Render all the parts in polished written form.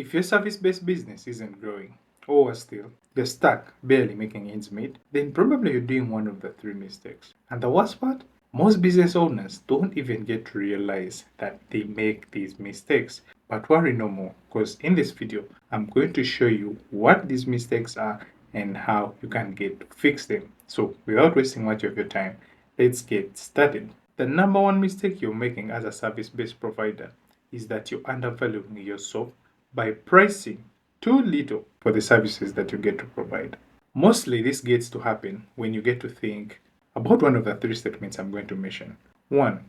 If your service-based business isn't growing, or still you're stuck barely making ends meet, then probably you're doing one of the three mistakes. And the worst part, most business owners don't even get to realize that they make these mistakes. But worry no more, because in this video, I'm going to show you what these mistakes are and how you can get to fix them. So without wasting much of your time, let's get started. The number one mistake you're making as a service-based provider is that you're undervaluing yourself by pricing too little for the services that you get to provide. Mostly, this gets to happen when you get to think about one of the three statements I'm going to mention. One,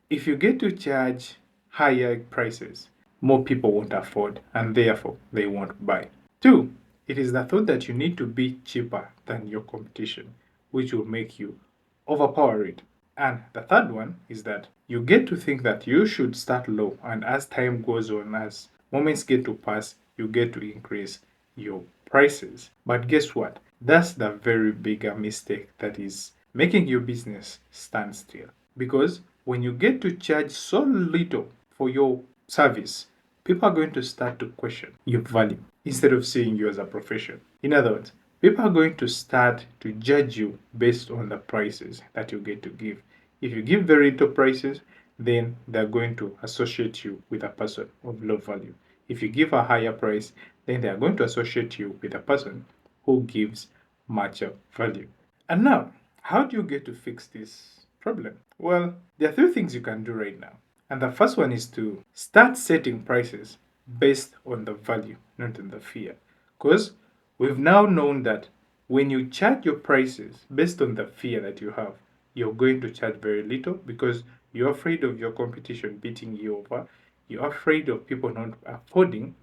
if you get to charge higher prices, more people won't afford and therefore they won't buy. Two, it is the thought that you need to be cheaper than your competition, which will make you overpower it. And the third one is that you get to think that you should start low, and as time goes on, as moments get to pass, you get to increase your prices. But guess what? That's the very bigger mistake that is making your business stand still. Because when you get to charge so little for your service, people are going to start to question your value instead of seeing you as a profession. In other words, people are going to start to judge you based on the prices that you get to give. If you give very little prices, then they're going to associate you with a person of low value. If you give a higher price, then they are going to associate you with a person who gives much value. And now, how do you get to fix this problem? Well, there are three things you can do right now. And the first one is to start setting prices based on the value, not on the fear. Because we've now known that when you charge your prices based on the fear that you have, you're going to charge very little because you're afraid of your competition beating you over. You're afraid of people not affording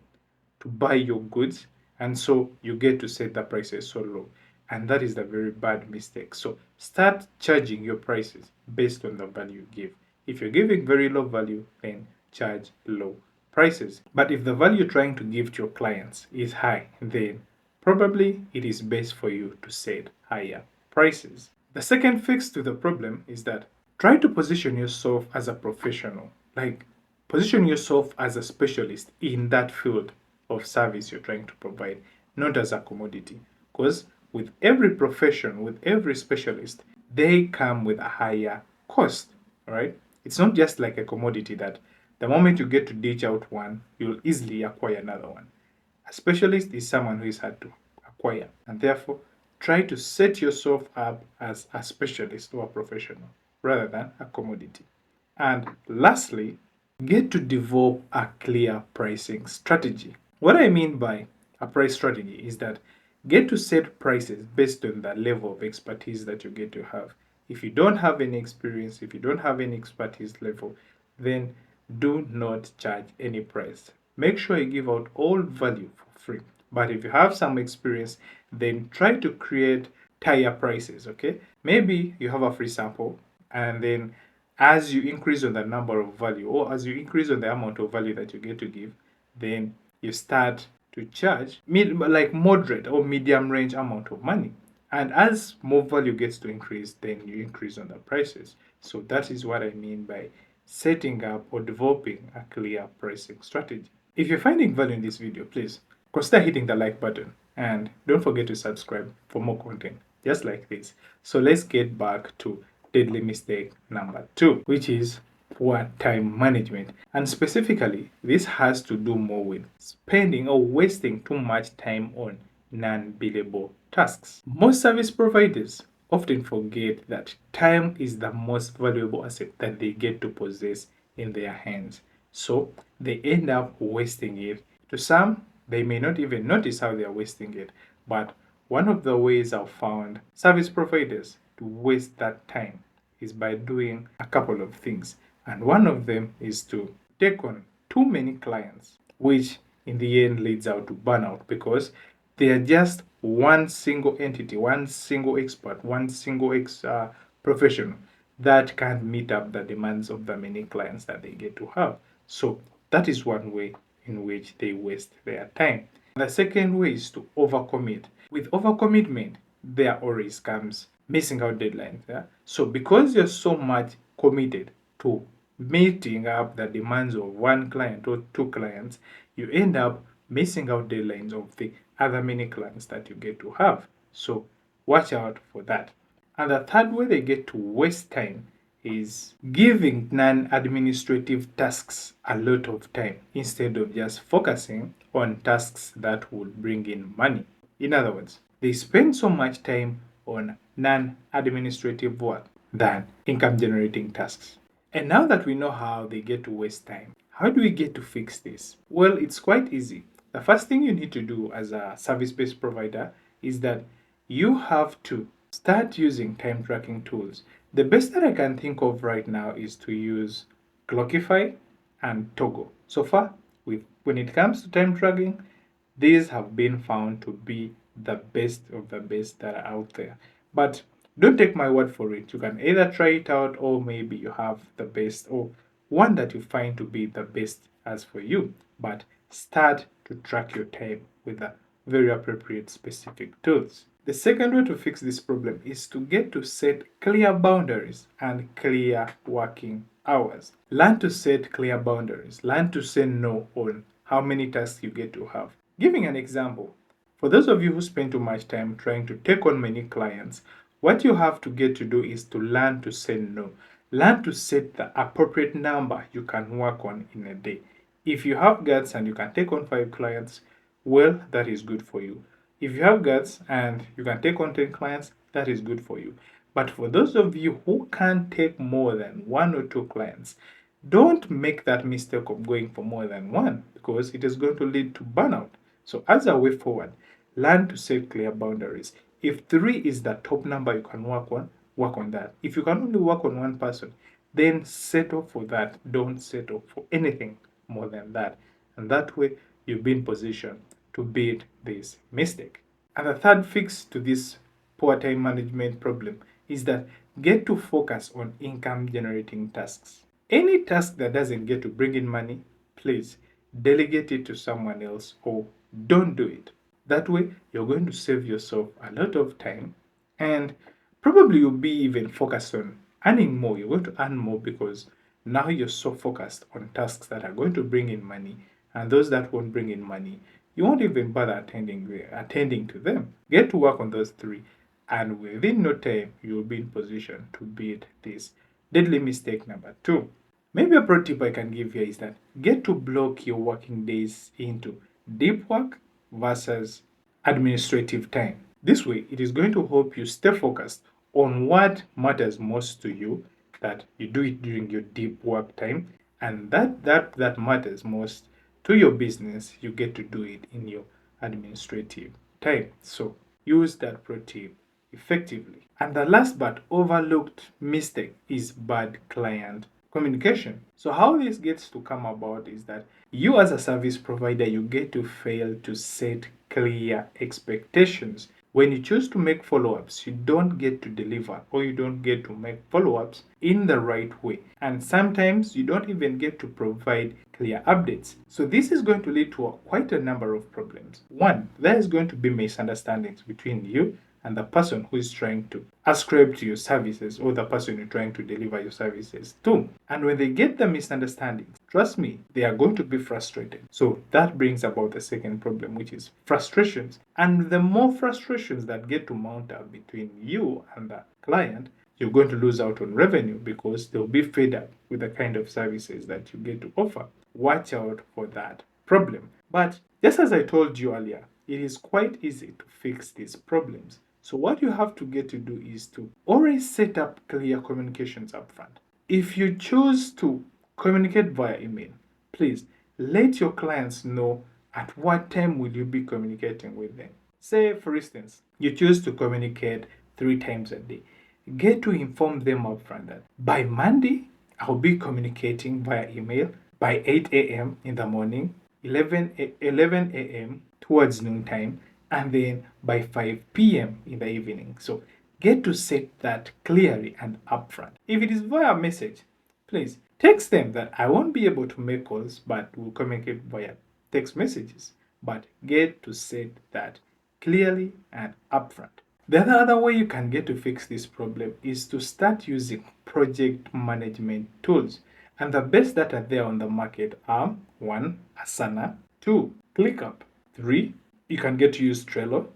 to buy your goods, and so you get to set the prices so low. And that is the very bad mistake. So start charging your prices based on the value you give. If you're giving very low value, then charge low prices. But if the value you're trying to give to your clients is high, then probably it is best for you to set higher prices. The second fix to the problem is that try to position yourself as a professional. Like, position yourself as a specialist in that field of service you're trying to provide, not as a commodity. Because with every profession, with every specialist, they come with a higher cost, right? It's not just like a commodity that the moment you get to ditch out one, you'll easily acquire another one. A specialist is someone who is hard to acquire, and therefore try to set yourself up as a specialist or a professional rather than a commodity. And lastly, get to develop a clear pricing strategy. What I mean by a price strategy is that get to set prices based on the level of expertise that you get to have. If you don't have any experience, if you don't have any expertise level, then do not charge any price. Make sure you give out all value for free. But if you have some experience, then try to create higher prices, okay? Maybe you have a free sample, and then as you increase on the number of value, or as you increase on the amount of value that you get to give, then you start to charge like moderate or medium range amount of money. And as more value gets to increase, then you increase on the prices. So that is what I mean by setting up or developing a clear pricing strategy. If you're finding value in this video, please consider hitting the like button and don't forget to subscribe for more content just like this. So let's get back to deadly mistake number 2, which is poor time management. And specifically, this has to do more with spending or wasting too much time on non-billable tasks. Most service providers often forget that time is the most valuable asset that they get to possess in their hands. So they end up wasting it. To some, they may not even notice how they are wasting it, but one of the ways I've found service providers to waste that time is by doing a couple of things. And one of them is to take on too many clients, which in the end leads out to burnout because they are just one single entity, one single expert, one single professional that can't meet up the demands of the many clients that they get to have. So that is one way in which they waste their time. The second way is to overcommit. With overcommitment, there always comes missing out deadlines. Yeah? So because you're so much committed to meeting up the demands of one client or two clients, you end up missing out deadlines of the other many clients that you get to have. So watch out for that. And the third way they get to waste time is giving non-administrative tasks a lot of time instead of just focusing on tasks that will bring in money. In other words, they spend so much time on non-administrative work than income-generating tasks. And now that we know how they get to waste time, how do we get to fix this? Well, it's quite easy. The first thing you need to do as a service-based provider is that you have to start using time tracking tools. The best that I can think of right now is to use Clockify and Togo. So far, when it comes to time tracking, these have been found to be the best of the best that are out there. But don't take my word for it. You can either try it out, or maybe you have the best or one that you find to be the best as for you. But start to track your time with the very appropriate specific tools. The second way to fix this problem is to get to set clear boundaries and clear working hours. Learn to set clear boundaries. Learn to say no on how many tasks you get to have. Giving an example, for those of you who spend too much time trying to take on many clients, what you have to get to do is to learn to say no. Learn to set the appropriate number you can work on in a day. If you have guts and you can take on 5 clients, well, that is good for you. If you have guts and you can take on 10 clients, that is good for you. But for those of you who can't take more than 1 or 2 clients, don't make that mistake of going for more than one, because it is going to lead to burnout. So as a way forward, learn to set clear boundaries. If 3 is the top number you can work on that. If you can only work on one person, then settle for that. Don't settle for anything more than that. And that way, you'll be in position to beat this mistake. And the third fix to this poor time management problem is that get to focus on income generating tasks. Any task that doesn't get to bring in money, please delegate it to someone else or don't do it. That way, you're going to save yourself a lot of time, and probably you'll be even focused on earning more. You're going to earn more because now you're so focused on tasks that are going to bring in money, and those that won't bring in money, you won't even bother attending to them. Get to work on those 3, and within no time, you'll be in position to beat this deadly mistake number 2. Maybe a pro tip I can give here is that get to block your working days into deep work versus administrative time. This way, it is going to help you stay focused on what matters most to you, that you do it during your deep work time, and that matters most to your business, you get to do it in your administrative time. So use that pro tip effectively. And the last but overlooked mistake is bad client communication. So how this gets to come about is that you as a service provider, you get to fail to set clear expectations. When you choose to make follow-ups, you don't get to deliver, or you don't get to make follow-ups in the right way. And sometimes you don't even get to provide clear updates. So this is going to lead to quite a number of problems. One, there is going to be misunderstandings between you and the person who is trying to ascribe to your services, or the person you're trying to deliver your services to. And when they get the misunderstandings, trust me, they are going to be frustrated. So that brings about the second problem, which is frustrations. And the more frustrations that get to mount up between you and the client, you're going to lose out on revenue because they'll be fed up with the kind of services that you get to offer. Watch out for that problem. But just as I told you earlier, it is quite easy to fix these problems. So what you have to get to do is to always set up clear communications upfront. If you choose to communicate via email, please let your clients know at what time will you be communicating with them. Say, for instance, you choose to communicate 3 times a day. Get to inform them upfront that by Monday, I'll be communicating via email by 8 a.m. in the morning, 11 a.m. towards noontime, and then by 5 p.m. in the evening. So get to set that clearly and upfront. If it is via message, please text them that I won't be able to make calls, but we'll communicate via text messages. But get to set that clearly and upfront. The other way you can get to fix this problem is to start using project management tools. And the best that are there on the market are 1, Asana, 2, ClickUp. 3. You can get to use Trello.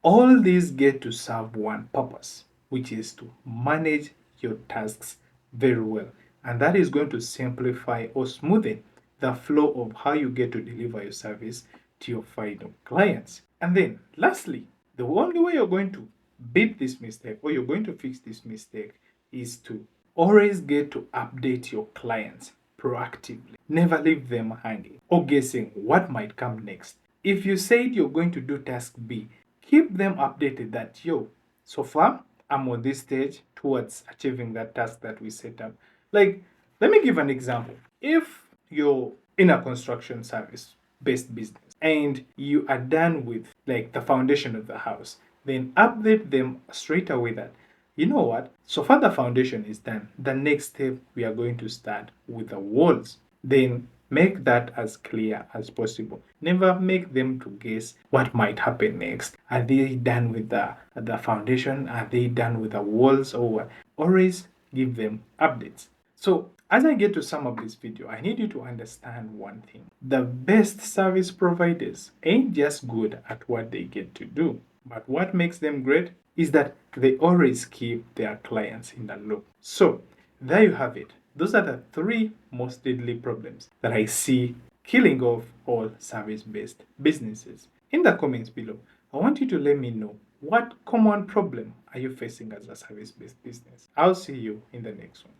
All these get to serve one purpose, which is to manage your tasks very well. And that is going to simplify or smoothen the flow of how you get to deliver your service to your final clients. And then, lastly, the only way you're going to beat this mistake or you're going to fix this mistake is to always get to update your clients proactively. Never leave them hanging or guessing what might come next. If you said you're going to do task B, keep them updated that, yo, so far I'm on this stage towards achieving that task that we set up. Like, let me give an example. If you're in a construction service based business and you are done with like the foundation of the house, then update them straight away that, you know what, so far the foundation is done. The next step, we are going to start with the walls. Then make that as clear as possible. Never make them to guess what might happen next. Are they done with the foundation? Are they done with the walls? Or what? Always give them updates. So as I get to sum up this video, I need you to understand one thing. The best service providers ain't just good at what they get to do, but what makes them great is that they always keep their clients in the loop. So there you have it. Those are the 3 most deadly problems that I see killing off all service-based businesses. In the comments below, I want you to let me know, what common problem are you facing as a service-based business? I'll see you in the next one.